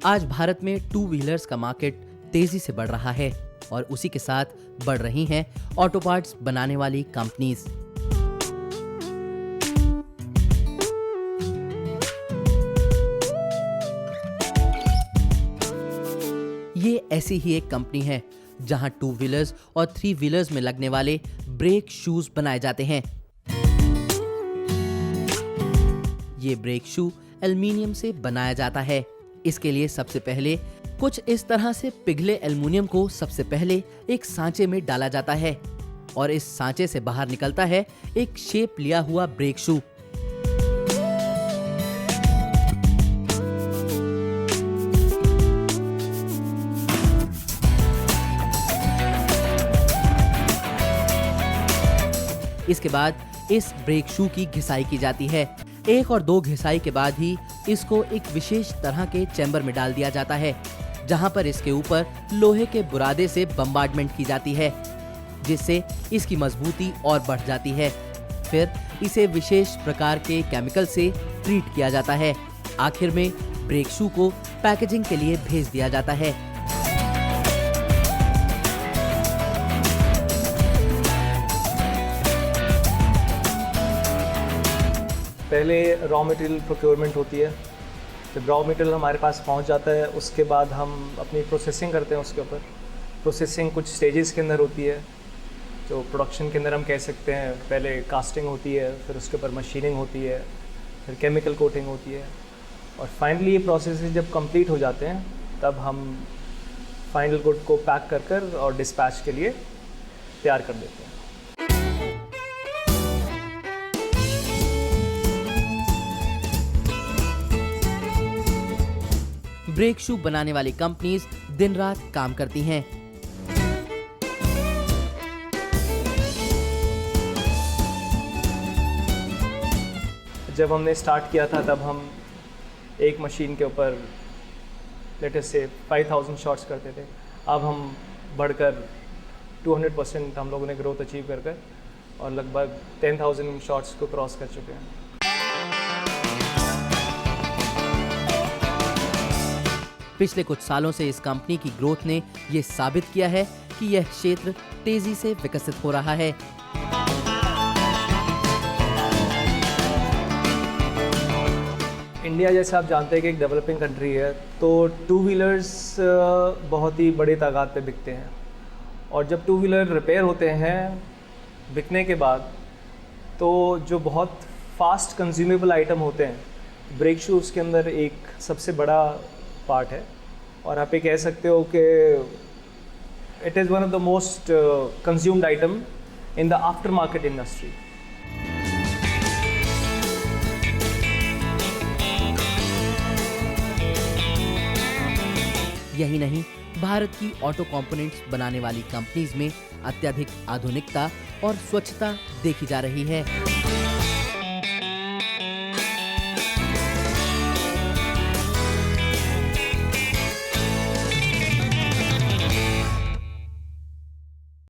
आज भारत में two wheelers का मार्केट तेजी से बढ़ रहा है और उसी के साथ बढ़ रही हैं ऑटो पार्ट्स बनाने वाली कंपनीज। ये ऐसी ही एक कंपनी है जहां टू व्हीलर्स और थ्री व्हीलर्स में लगने वाले ब्रेक शूज बनाए जाते हैं। ये ब्रेक शू एल्युमिनियम से बनाया जाता है। इसके लिए सबसे पहले कुछ इस तरह से पिघले एल्युमिनियम को सबसे पहले एक सांचे में डाला जाता है और इस सांचे से बाहर निकलता है एक शेप लिया हुआ ब्रेक शू। इसके बाद इस ब्रेक शू की घिसाई की जाती है। एक और दो घिसाई के बाद ही इसको एक विशेष तरह के चैम्बर में डाल दिया जाता है, जहां पर इसके ऊपर लोहे के बुरादे से बम्बार्डमेंट की जाती है, जिससे इसकी मजबूती और बढ़ जाती है। फिर इसे विशेष प्रकार के केमिकल से ट्रीट किया जाता है। आखिर में ब्रेक शू को पैकेजिंग के लिए भेज दिया जाता है। पहले रॉ मटेरियल प्रोक्योरमेंट होती है। जब रॉ मटेरियल हमारे पास पहुंच जाता है उसके बाद हम अपनी प्रोसेसिंग करते हैं। उसके ऊपर प्रोसेसिंग कुछ स्टेजेस के अंदर होती है। जो प्रोडक्शन के अंदर हम कह सकते हैं, पहले कास्टिंग होती है, फिर उसके ऊपर मशीनिंग होती है, फिर केमिकल कोटिंग होती है और फाइनली ये प्रोसेस जब कंप्लीट हो जाते हैं तब हम फाइनल गुड को पैक कर कर और डिस्पैच के लिए तैयार कर देते हैं। ब्रेक शू बनाने वाली कंपनीज दिन रात काम करती हैं। जब हमने स्टार्ट किया था तब हम एक मशीन के ऊपर लेटेस्ट से 5000 शॉट्स करते थे। अब हम बढ़कर 200% हम लोगों ने ग्रोथ अचीव कर और लगभग 10,000 शॉट्स को क्रॉस कर चुके हैं। पिछले कुछ सालों से इस कंपनी की ग्रोथ ने ये साबित किया है कि यह क्षेत्र तेजी से विकसित हो रहा है। इंडिया जैसे आप जानते हैं कि एक डेवलपिंग कंट्री है, तो टू व्हीलर्स बहुत ही बड़ी तादाद पे बिकते हैं और जब टू व्हीलर रिपेयर होते हैं बिकने के बाद, तो जो बहुत फास्ट कंज्यूमेबल आइटम होते हैं, ब्रेक शू उसके अंदर एक सबसे बड़ा पार्ट है और आप ये कह सकते हो कि it is one of the most consumed item in the after market industry. यही नहीं, भारत की ऑटो कंपोनेंट्स बनाने वाली कंपनीज में अत्यधिक आधुनिकता और स्वच्छता देखी जा रही है।